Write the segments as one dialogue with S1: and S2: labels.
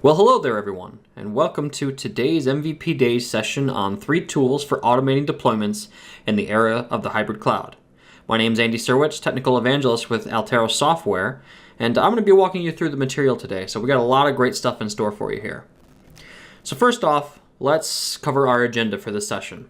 S1: Well, hello there everyone, and welcome to today's MVPDays session on 3 tools for automating deployments in the era of the hybrid cloud. My name is Andy Syrewicze, Technical Evangelist with Altero Software, and I'm going to be walking you through the material today, so we got a lot of great stuff in store for you here. So first off, let's cover our agenda for this session.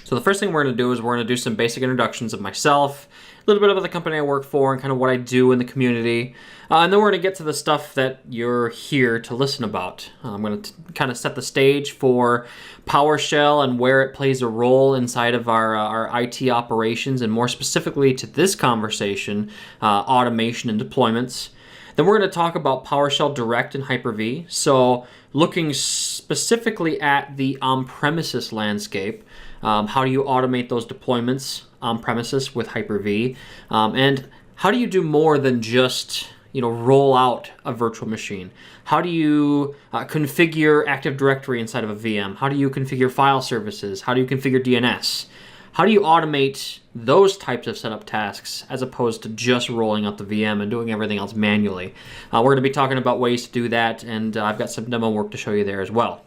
S1: So the first thing we're going to do is we're going to do some basic introductions of myself, a little bit about the company I work for, and kind of what I do in the community. And then we're going to get to the stuff that you're here to listen about. I'm going to kind of set the stage for PowerShell and where it plays a role inside of our IT operations, and more specifically to this conversation, automation and deployments. Then we're going to talk about PowerShell Direct and Hyper-V. So looking specifically at the on-premises landscape, how do you automate those deployments on-premises with Hyper-V? And how do you do more than just roll out a virtual machine? How do you configure Active Directory inside of a VM? How do you configure file services? How do you configure DNS? How do you automate those types of setup tasks as opposed to just rolling out the VM and doing everything else manually? We're going to be talking about ways to do that, and I've got some demo work to show you there as well.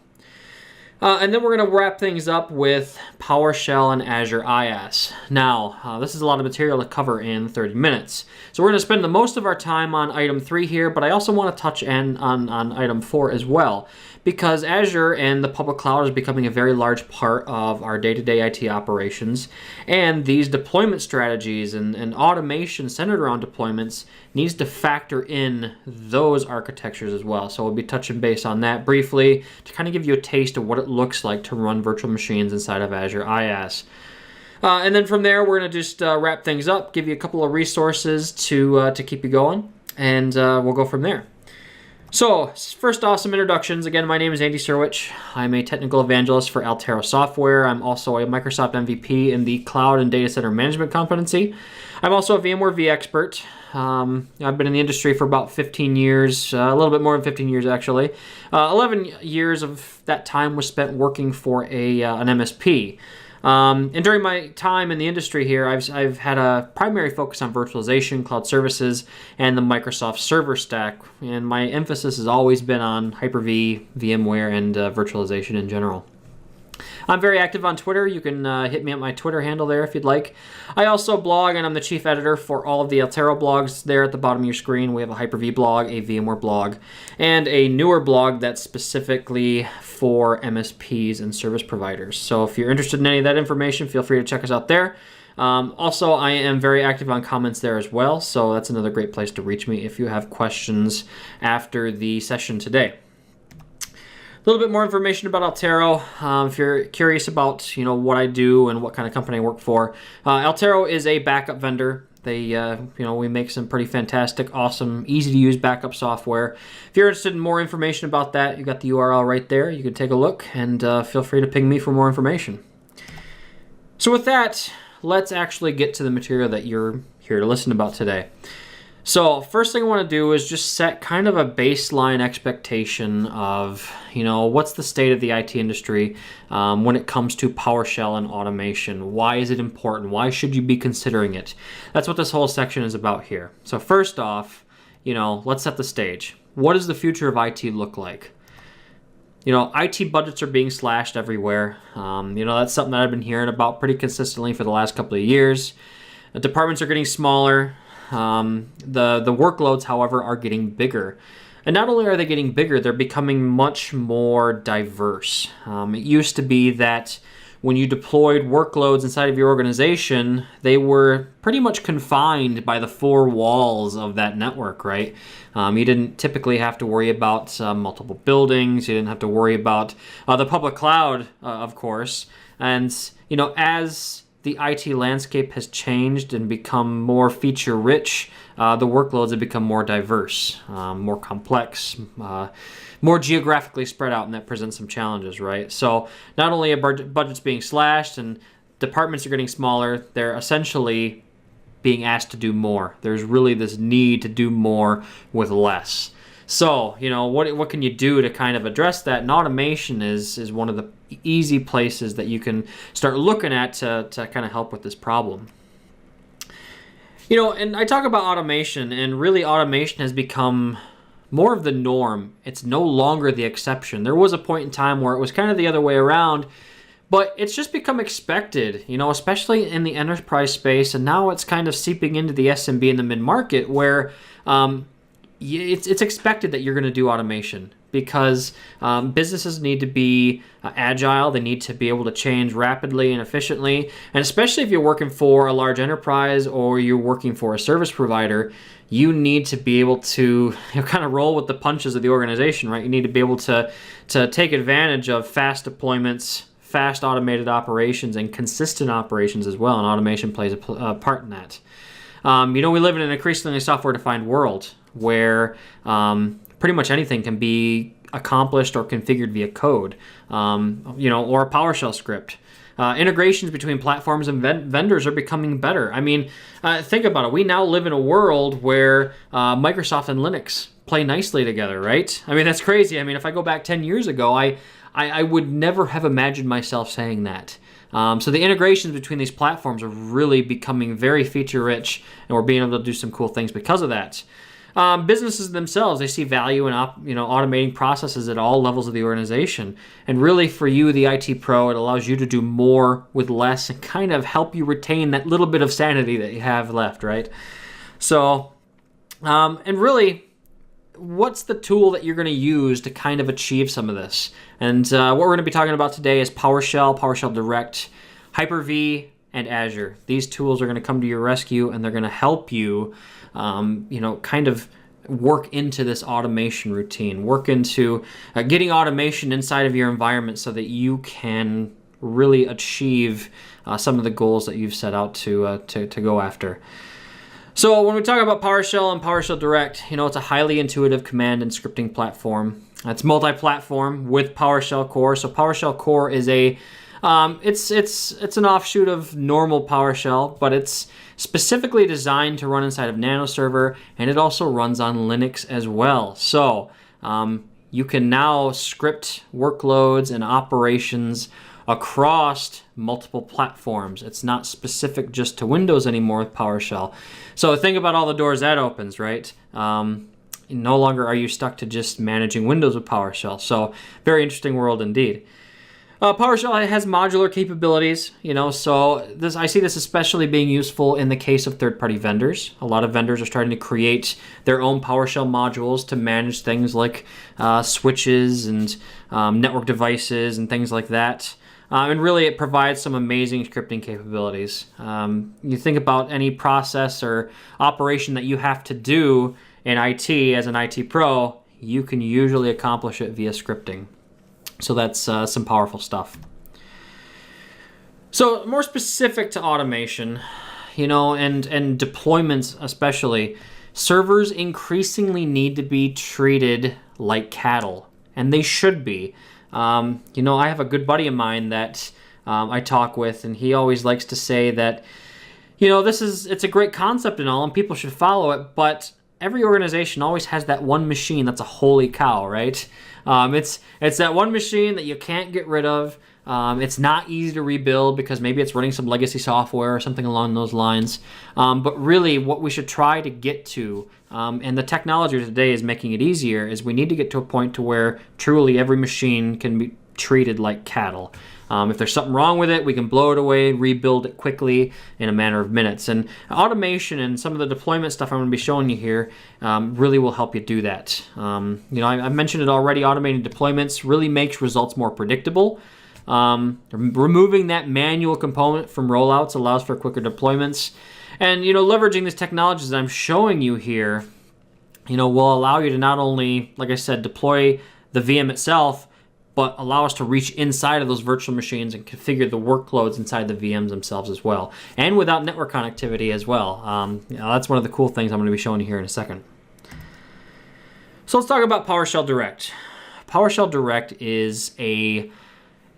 S1: And then we're going to wrap things up with PowerShell and Azure IaaS. Now, this is a lot of material to cover in 30 minutes. So we're going to spend the most of our time on item 3 here, but I also want to touch on item 4 as well, because Azure and the public cloud is becoming a very large part of our day-to-day IT operations, and these deployment strategies and automation centered around deployments needs to factor in those architectures as well. So we'll be touching base on that briefly to kind of give you a taste of what it looks like to run virtual machines inside of Azure IaaS. And then from there, we're going to just wrap things up, give you a couple of resources to keep you going, and we'll go from there. So, first off, some introductions. Again, my name is Andy Syrewicze. I'm a technical evangelist for Altero Software. I'm also a Microsoft MVP in the Cloud and Data Center Management competency. I'm also a VMware vExpert. I've been in the industry for about 15 years, a little bit more than 15 years actually. 11 years of that time was spent working for an MSP. And during my time in the industry here, I've had a primary focus on virtualization, cloud services, and the Microsoft server stack. And my emphasis has always been on Hyper-V, VMware, and virtualization in general. I'm very active on Twitter. You can hit me at my Twitter handle there if you'd like. I also blog, and I'm the chief editor for all of the Altero blogs there at the bottom of your screen. We have a Hyper-V blog, a VMware blog, and a newer blog that's specifically for MSPs and service providers. So if you're interested in any of that information, feel free to check us out there. Also, I am very active on comments there as well, so that's another great place to reach me if you have questions after the session today. A little bit more information about Altero. If you're curious about what I do and what kind of company I work for, Altero is a backup vendor. They we make some pretty fantastic, awesome, easy to use backup software. If you're interested in more information about that, you got the URL right there. You can take a look and feel free to ping me for more information. So with that, let's actually get to the material that you're here to listen about today. So first thing I want to do is just set kind of a baseline expectation of, what's the state of the IT industry when it comes to PowerShell and automation. Why is it important? Why should you be considering it? That's what this whole section is about here. So first off, let's set the stage. What does the future of IT look like? IT budgets are being slashed everywhere. That's something that I've been hearing about pretty consistently for the last couple of years. Departments are getting smaller. The workloads, however, are getting bigger. And not only are they getting bigger, they're becoming much more diverse. It used to be that when you deployed workloads inside of your organization, they were pretty much confined by the 4 walls of that network, right? You didn't typically have to worry about multiple buildings. You didn't have to worry about the public cloud, of course. And, as the IT landscape has changed and become more feature-rich, the workloads have become more diverse, more complex, more geographically spread out, and that presents some challenges, right? So not only are budgets being slashed and departments are getting smaller, they're essentially being asked to do more. There's really this need to do more with less. So, what can you do to kind of address that? And automation is one of the easy places that you can start looking at to kind of help with this problem. And I talk about automation, and really automation has become more of the norm. It's no longer the exception. There was a point in time where it was kind of the other way around, but it's just become expected, especially in the enterprise space, and now it's kind of seeping into the SMB and the mid-market where it's expected that you're going to do automation because businesses need to be agile. They need to be able to change rapidly and efficiently. And especially if you're working for a large enterprise or you're working for a service provider, you need to be able to kind of roll with the punches of the organization, right? You need to be able to take advantage of fast deployments, fast automated operations, and consistent operations as well. And automation plays a part in that. We live in an increasingly software-defined world where pretty much anything can be accomplished or configured via code, or a PowerShell script. Integrations between platforms and vendors are becoming better. I mean, think about it. We now live in a world where Microsoft and Linux play nicely together, right? I mean, that's crazy. I mean, if I go back 10 years ago, I would never have imagined myself saying that. So the integrations between these platforms are really becoming very feature-rich, and we're being able to do some cool things because of that. Businesses themselves, they see value in automating processes at all levels of the organization. And really for you, the IT pro, it allows you to do more with less and kind of help you retain that little bit of sanity that you have left, right? So, and really, what's the tool that you're going to use to kind of achieve some of this? And what we're going to be talking about today is PowerShell, PowerShell Direct, Hyper-V, and Azure. These tools are going to come to your rescue, and they're going to help you kind of work into this automation routine, work into getting automation inside of your environment so that you can really achieve some of the goals that you've set out to go after. So when we talk about PowerShell and PowerShell Direct, it's a highly intuitive command and scripting platform. It's multi-platform with PowerShell Core. So PowerShell Core is it's an offshoot of normal PowerShell, but it's specifically designed to run inside of NanoServer, and it also runs on Linux as well. So you can now script workloads and operations across multiple platforms. It's not specific just to Windows anymore with PowerShell. So think about all the doors that opens, right? No longer are you stuck to just managing Windows with PowerShell. So very interesting world indeed. PowerShell has modular capabilities, so I see this especially being useful in the case of third-party vendors. A lot of vendors are starting to create their own PowerShell modules to manage things like switches and network devices and things like that. And really, it provides some amazing scripting capabilities. You think about any process or operation that you have to do in IT as an IT pro, you can usually accomplish it via scripting. So that's some powerful stuff. So more specific to automation, and deployments especially, servers increasingly need to be treated like cattle, and they should be. I have a good buddy of mine that I talk with, and he always likes to say that, it's a great concept and all, and people should follow it, but every organization always has that one machine that's a holy cow, right? It's that one machine that you can't get rid of. It's not easy to rebuild because maybe it's running some legacy software or something along those lines. But really what we should try to get to, and the technology today is making it easier, is we need to get to a point to where truly every machine can be treated like cattle. If there's something wrong with it, we can blow it away, rebuild it quickly in a matter of minutes. And automation and some of the deployment stuff I'm going to be showing you here really will help you do that. I mentioned it already, automated deployments really makes results more predictable. Removing that manual component from rollouts allows for quicker deployments. And, leveraging these technologies that I'm showing you here, will allow you to not only, like I said, deploy the VM itself, but allow us to reach inside of those virtual machines and configure the workloads inside the VMs themselves as well, and without network connectivity as well. That's one of the cool things I'm going to be showing you here in a second. So let's talk about PowerShell Direct. PowerShell Direct is a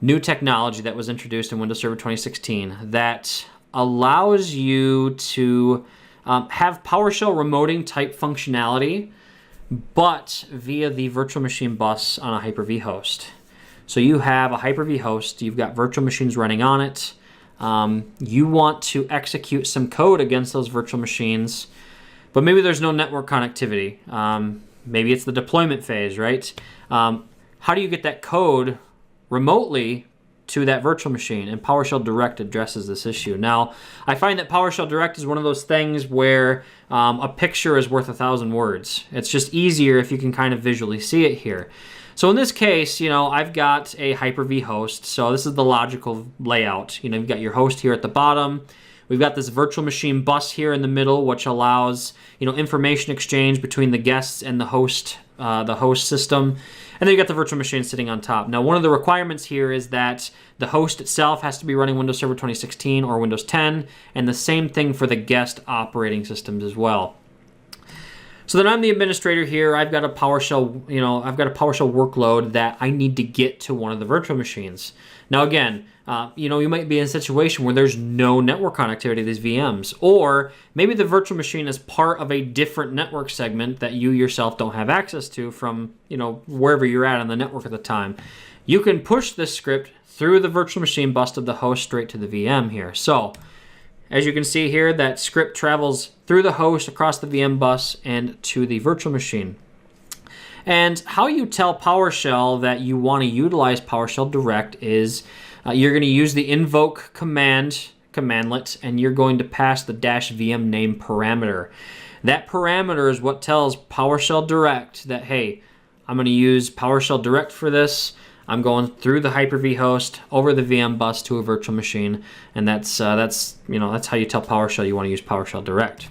S1: new technology that was introduced in Windows Server 2016 that allows you to have PowerShell remoting type functionality, but via the virtual machine bus on a Hyper-V host. So you have a Hyper-V host, you've got virtual machines running on it, you want to execute some code against those virtual machines, but maybe there's no network connectivity. maybe it's the deployment phase, right? How do you get that code remotely to that virtual machine? And PowerShell Direct addresses this issue. Now, I find that PowerShell Direct is one of those things where a picture is worth 1,000 words. It's just easier if you can kind of visually see it here. So in this case, I've got a Hyper-V host. So this is the logical layout. You've got your host here at the bottom. We've got this virtual machine bus here in the middle, which allows information exchange between the guests and the host system. And then you got the virtual machine sitting on top. Now, one of the requirements here is that the host itself has to be running Windows Server 2016 or Windows 10, and the same thing for the guest operating systems as well. So then I'm the administrator here. I've got a PowerShell, I've got a PowerShell workload that I need to get to one of the virtual machines. Now again, you might be in a situation where there's no network connectivity to these VMs, or maybe the virtual machine is part of a different network segment that you yourself don't have access to from, wherever you're at on the network at the time. You can push this script through the virtual machine bus of the host straight to the VM here. So as you can see here, that script travels through the host, across the VM bus, and to the virtual machine. And how you tell PowerShell that you want to utilize PowerShell Direct is you're going to use the invoke commandlet, and you're going to pass the -vm name parameter. That parameter is what tells PowerShell Direct that, hey, I'm going to use PowerShell Direct for this. I'm going through the Hyper-V host over the VM bus to a virtual machine, and that's how you tell PowerShell you want to use PowerShell Direct.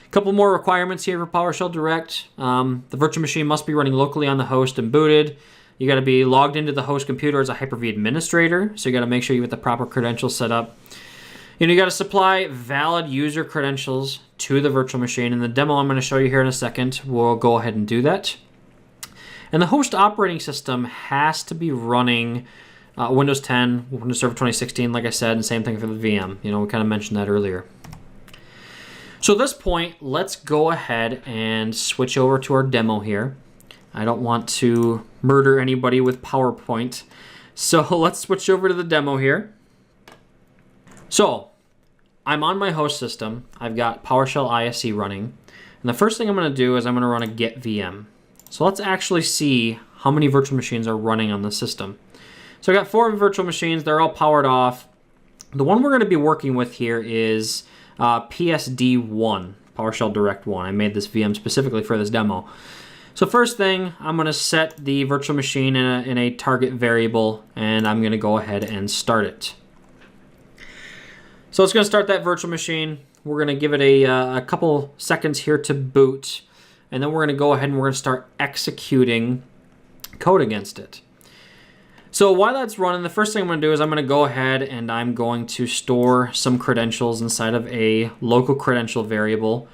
S1: A couple more requirements here for PowerShell Direct. The virtual machine must be running locally on the host and booted. You got to be logged into the host computer as a Hyper-V administrator, so you got to make sure you get the proper credentials set up. You got to supply valid user credentials to the virtual machine. In the demo I'm going to show you here in a second, we'll go ahead and do that. And the host operating system has to be running Windows 10, Windows Server 2016, like I said, and same thing for the VM. We kind of mentioned that earlier. So at this point, let's go ahead and switch over to our demo here. I don't want to murder anybody with PowerPoint. So let's switch over to the demo here. So I'm on my host system. I've got PowerShell ISE running. And the first thing I'm going to do is I'm going to run a get VM. So let's actually see how many virtual machines are running on the system. So I got 4 virtual machines. They're all powered off. The one we're going to be working with here is PSD1, PowerShell Direct 1. I made this VM specifically for this demo. So first thing, I'm going to set the virtual machine in a target variable, and I'm going to go ahead and start it. So it's going to start that virtual machine. We're going to give it a couple seconds here to boot. And then we're going to go ahead and we're going to start executing code against it. So while that's running, the first thing I'm going to do is I'm going to go ahead and I'm going to store some credentials inside of a local credential variable.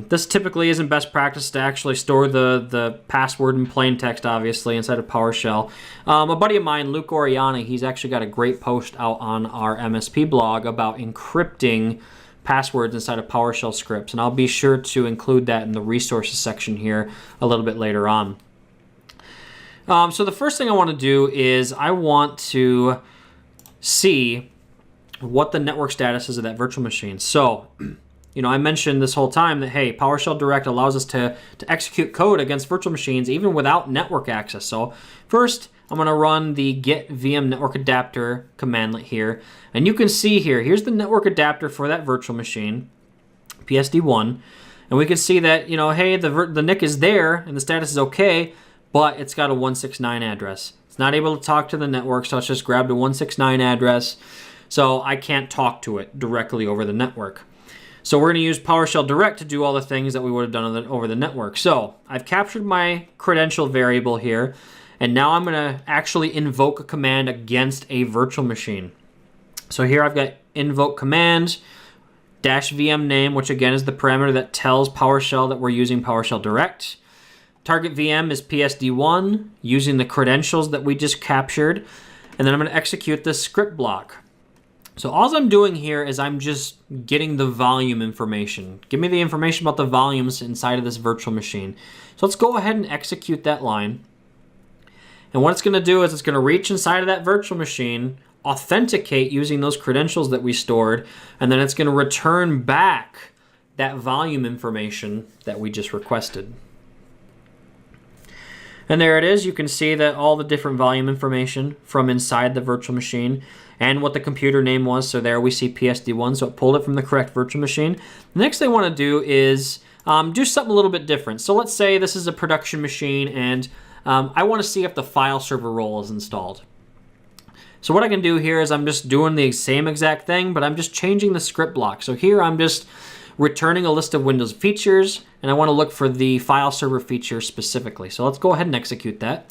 S1: This typically isn't best practice to actually store the password in plain text, obviously, inside of PowerShell. A buddy of mine, Luke Oriani, he's actually got a great post out on our MSP blog about encrypting passwords inside of PowerShell scripts, and I'll be sure to include that in the resources section here a little bit later on. So the first thing I want to do is I want to see what the network status is of that virtual machine. So, I mentioned this whole time that, hey, PowerShell Direct allows us to execute code against virtual machines even without network access. So first, I'm going to run the get VM network adapter commandlet here. And you can see here, here's the network adapter for that virtual machine, PSD1. And we can see that, hey, the NIC is there and the status is okay, but it's got a 169 address. It's not able to talk to the network, so it's just grabbed a 169 address. So I can't talk to it directly over the network. So we're going to use PowerShell Direct to do all the things that we would have done over the network. So I've captured my credential variable here. And now I'm going to actually invoke a command against a virtual machine. So here I've got invoke command -vm name, which again is the parameter that tells PowerShell that we're using PowerShell Direct. Target VM is PSD1 using the credentials that we just captured. And then I'm going to execute this script block. So all I'm doing here is I'm just getting the volume information. Give me the information about the volumes inside of this virtual machine. So let's go ahead and execute that line. And what it's going to do is it's going to reach inside of that virtual machine, authenticate using those credentials that we stored, and then it's going to return back that volume information that we just requested. And there it is. You can see that all the different volume information from inside the virtual machine and what the computer name was. So there we see PSD1, so it pulled it from the correct virtual machine. The next thing I want to do is do something a little bit different. So let's say this is a production machine and I want to see if the file server role is installed. So what I can do here is I'm just doing the same exact thing, but I'm just changing the script block. So here I'm just returning a list of Windows features, and I want to look for the file server feature specifically. So let's go ahead and execute that.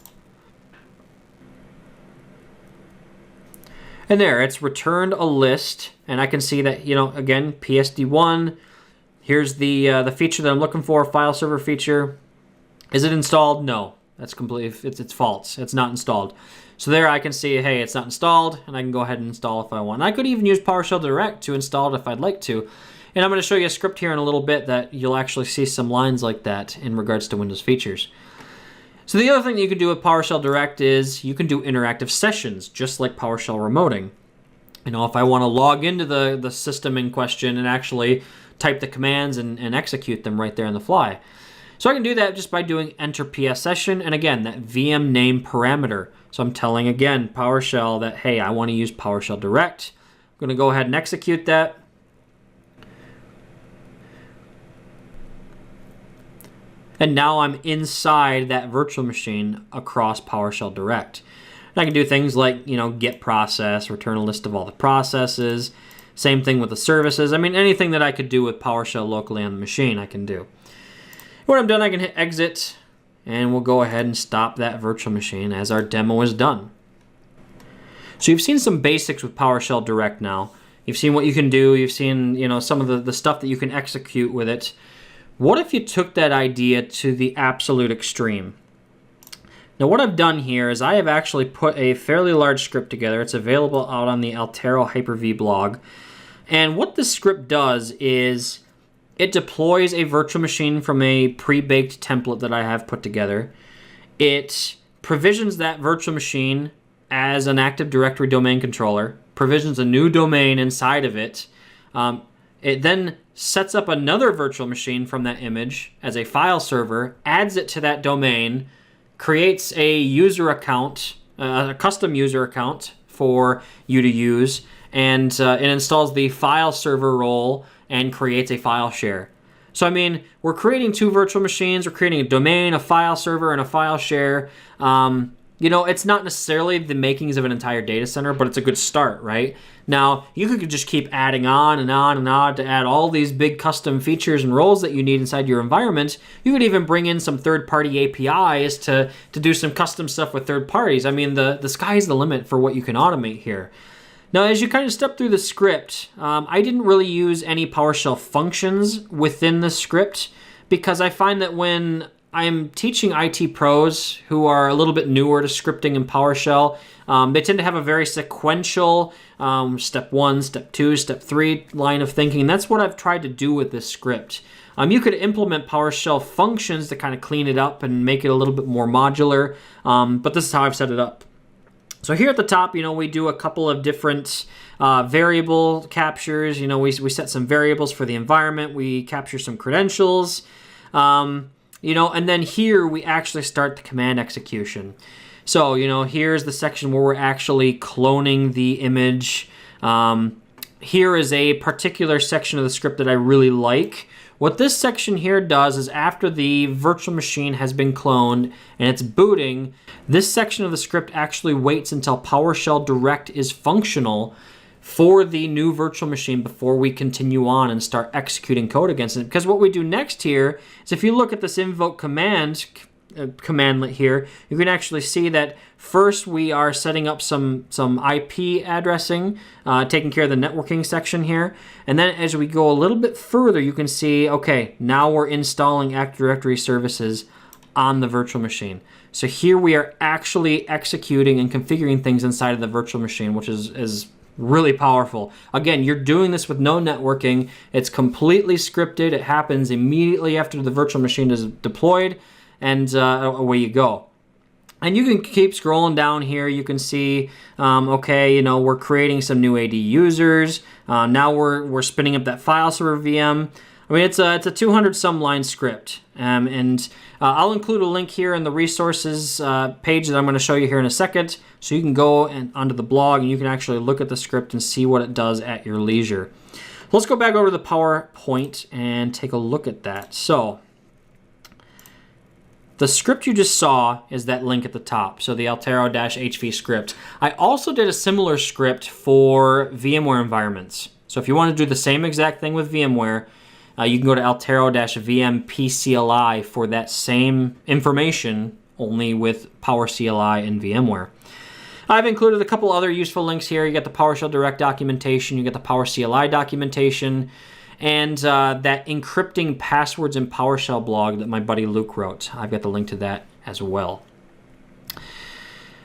S1: And there, it's returned a list, and I can see that, again, PSD1, here's the feature that I'm looking for, file server feature. Is it installed? No, that's completely, it's false. It's not installed. So there I can see, hey, it's not installed, and I can go ahead and install if I want. And I could even use PowerShell Direct to install it if I'd like to. And I'm going to show you a script here in a little bit that you'll actually see some lines like that in regards to Windows features. So the other thing that you can do with PowerShell Direct is you can do interactive sessions, just like PowerShell remoting. If I want to log into the system in question and actually type the commands and execute them right there on the fly. So I can do that just by doing enter PS session, and again, that VM name parameter. So I'm telling, again, PowerShell that, hey, I want to use PowerShell Direct. I'm going to go ahead and execute that. And now I'm inside that virtual machine across PowerShell Direct. And I can do things like, get process, return a list of all the processes. Same thing with the services. I mean, anything that I could do with PowerShell locally on the machine, I can do. When I'm done, I can hit exit, and we'll go ahead and stop that virtual machine as our demo is done. So you've seen some basics with PowerShell Direct now. You've seen what you can do. You've seen, some of the stuff that you can execute with it. What if you took that idea to the absolute extreme? Now what I've done here is I have actually put a fairly large script together. It's available out on the Altero Hyper-V blog. And what this script does is it deploys a virtual machine from a pre-baked template that I have put together. It provisions that virtual machine as an Active Directory domain controller, provisions a new domain inside of it. It then sets up another virtual machine from that image as a file server, adds it to that domain, creates a user account, a custom user account for you to use, and it installs the file server role and creates a file share. So I mean, we're creating two virtual machines, we're creating a domain, a file server, and a file share. It's not necessarily the makings of an entire data center, but it's a good start, right? Now, you could just keep adding on and on and on to add all these big custom features and roles that you need inside your environment. You could even bring in some third-party APIs to do some custom stuff with third parties. I mean, the sky's the limit for what you can automate here. Now, as you kind of step through the script, I didn't really use any PowerShell functions within the script because I find that when I'm teaching IT pros who are a little bit newer to scripting in PowerShell, they tend to have a very sequential step 1, step 2, step 3 line of thinking. And that's what I've tried to do with this script. You could implement PowerShell functions to kind of clean it up and make it a little bit more modular, but this is how I've set it up. So here at the top, we do a couple of different variable captures. We set some variables for the environment. We capture some credentials. And then here we actually start the command execution. So, here's the section where we're actually cloning the image. Here is a particular section of the script that I really like. What this section here does is after the virtual machine has been cloned and it's booting, this section of the script actually waits until PowerShell Direct is functional for the new virtual machine before we continue on and start executing code against it. Because what we do next here is if you look at this invoke commandlet here, you can actually see that first we are setting up some IP addressing, taking care of the networking section here. And then as we go a little bit further, you can see, okay, now we're installing Active Directory services on the virtual machine. So here we are actually executing and configuring things inside of the virtual machine, which is really powerful. Again, you're doing this with no networking. It's completely scripted. It happens immediately after the virtual machine is deployed, and away you go. And you can keep scrolling down here. You can see, we're creating some new AD users. Now we're spinning up that file server VM. I mean, it's a 200 some line script, and I'll include a link here in the resources page that I'm going to show you here in a second, so you can go onto the blog and you can actually look at the script and see what it does at your leisure. Let's go back over to the PowerPoint and take a look at that. So the script you just saw is that link at the top, so the Altero-HV script. I also did a similar script for VMware environments. So if you want to do the same exact thing with VMware, you can go to Altero-VM-PCLI for that same information, only with PowerCLI and VMware. I've included a couple other useful links here. You get the PowerShell Direct documentation, you get the PowerCLI documentation, and that encrypting passwords in PowerShell blog that my buddy Luke wrote. I've got the link to that as well.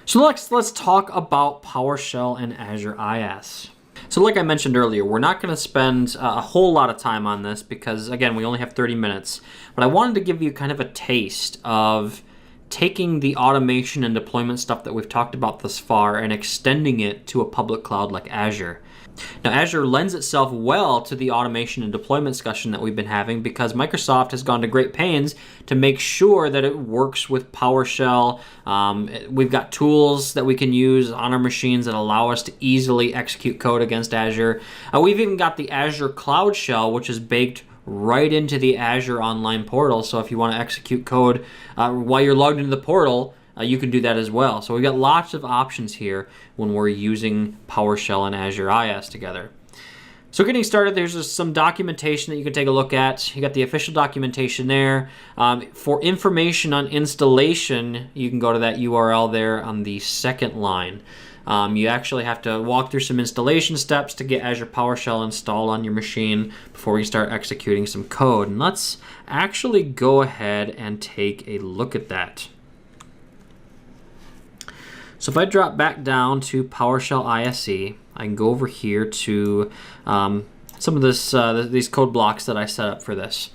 S1: So let's talk about PowerShell and Azure IaaS. So like I mentioned earlier, we're not going to spend a whole lot of time on this because, again, we only have 30 minutes. But I wanted to give you kind of a taste of taking the automation and deployment stuff that we've talked about thus far and extending it to a public cloud like Azure. Now, Azure lends itself well to the automation and deployment discussion that we've been having because Microsoft has gone to great pains to make sure that it works with PowerShell. We've got tools that we can use on our machines that allow us to easily execute code against Azure. We've even got the Azure Cloud Shell, which is baked right into the Azure Online Portal. So if you want to execute code while you're logged into the portal, you can do that as well. So we've got lots of options here when we're using PowerShell and Azure IaaS together. So getting started, there's just some documentation that you can take a look at. You got the official documentation there. For information on installation, you can go to that URL there on the second line. You actually have to walk through some installation steps to get Azure PowerShell installed on your machine before you start executing some code. And let's actually go ahead and take a look at that. So if I drop back down to PowerShell ISE, I can go over here to some of these code blocks that I set up for this.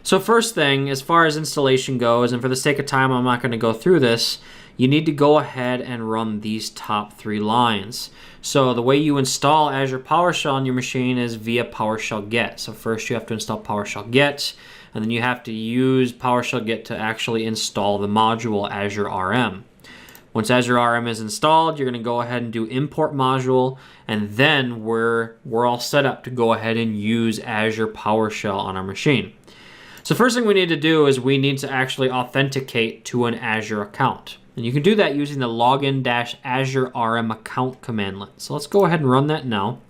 S1: So first thing, as far as installation goes, and for the sake of time, I'm not going to go through this, you need to go ahead and run these top 3 lines. So the way you install Azure PowerShell on your machine is via PowerShell Get. So first you have to install PowerShell Get, and then you have to use PowerShell Get to actually install the module Azure RM. Once Azure RM is installed, you're going to go ahead and do import module, and then we're all set up to go ahead and use Azure PowerShell on our machine. So first thing we need to do is we need to actually authenticate to an Azure account. And you can do that using the login-azure RM account commandlet. So let's go ahead and run that now.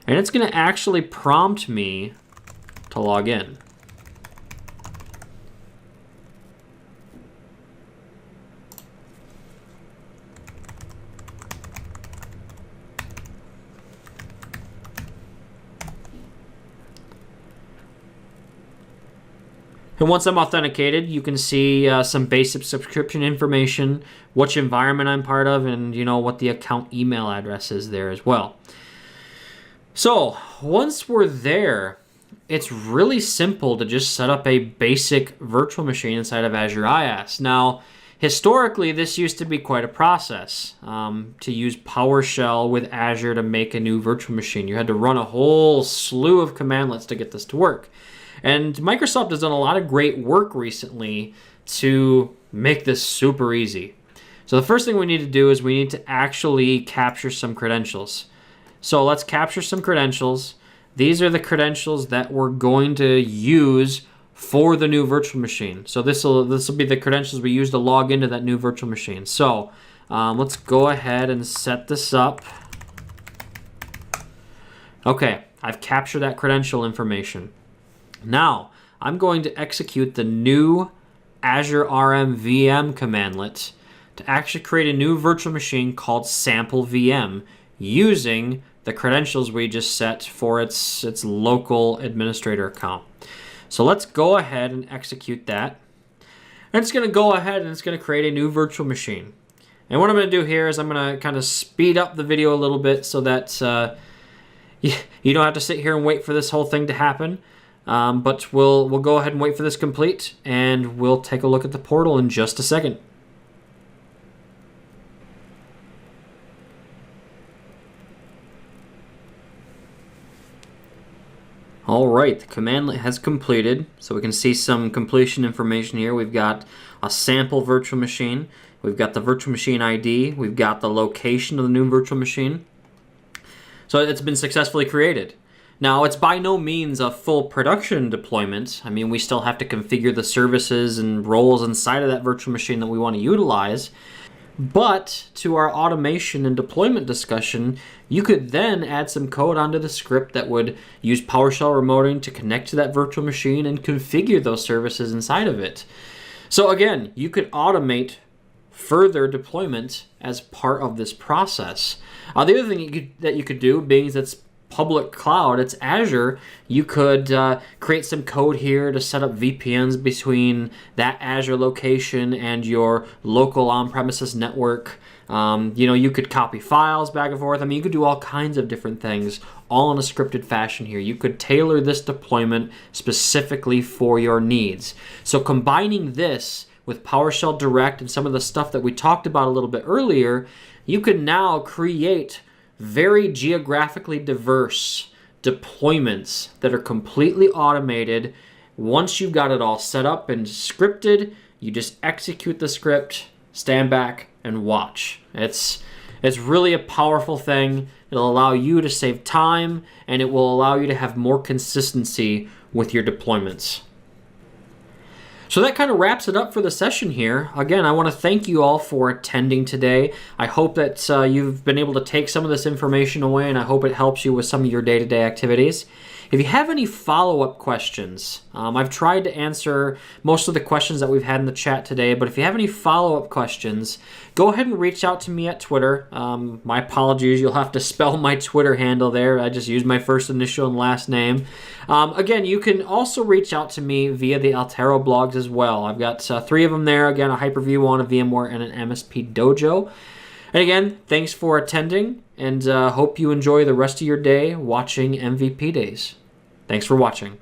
S1: And it's going to actually prompt me to log in. And once I'm authenticated, you can see some basic subscription information, which environment I'm part of, and what the account email address is there as well. So once we're there, it's really simple to just set up a basic virtual machine inside of Azure IaaS. Now, historically, this used to be quite a process to use PowerShell with Azure to make a new virtual machine. You had to run a whole slew of commandlets to get this to work. And Microsoft has done a lot of great work recently to make this super easy. So the first thing we need to do is we need to actually capture some credentials. So let's capture some credentials. These are the credentials that we're going to use for the new virtual machine. So this will be the credentials we use to log into that new virtual machine. So let's go ahead and set this up. Okay, I've captured that credential information. Now, I'm going to execute the new Azure RM VM commandlet to actually create a new virtual machine called sample VM using the credentials we just set for its local administrator account. So let's go ahead and execute that. And it's going to go ahead and it's going to create a new virtual machine. And what I'm going to do here is I'm going to kind of speed up the video a little bit so that you don't have to sit here and wait for this whole thing to happen. But we'll go ahead and wait for this complete, and we'll take a look at the portal in just a second. All right, the commandlet has completed, so we can see some completion information here. We've got a sample virtual machine, we've got the virtual machine ID, we've got the location of the new virtual machine. So it's been successfully created. Now, it's by no means a full production deployment. I mean, we still have to configure the services and roles inside of that virtual machine that we want to utilize. But to our automation and deployment discussion, you could then add some code onto the script that would use PowerShell remoting to connect to that virtual machine and configure those services inside of it. So again, you could automate further deployment as part of this process. The other thing that you could do, being that it's public cloud, it's Azure, you could create some code here to set up VPNs between that Azure location and your local on-premises network. You could copy files back and forth. I mean, you could do all kinds of different things, all in a scripted fashion here. You could tailor this deployment specifically for your needs. So combining this with PowerShell Direct and some of the stuff that we talked about a little bit earlier, you can now create very geographically diverse deployments that are completely automated. Once you've got it all set up and scripted, you just execute the script, stand back, and watch. It's really a powerful thing. It'll allow you to save time, and it will allow you to have more consistency with your deployments. So that kind of wraps it up for the session here. Again, I want to thank you all for attending today. I hope that you've been able to take some of this information away, and I hope it helps you with some of your day-to-day activities. If you have any follow-up questions, I've tried to answer most of the questions that we've had in the chat today, but if you have any follow-up questions, go ahead and reach out to me at Twitter. My apologies, you'll have to spell my Twitter handle there. I just used my first initial and last name. Again, you can also reach out to me via the Altero blogs as well. I've got 3 of them there. Again, a Hyper-V one, a VMware, and an MSP Dojo. And again, thanks for attending, and hope you enjoy the rest of your day watching MVP Days. Thanks for watching.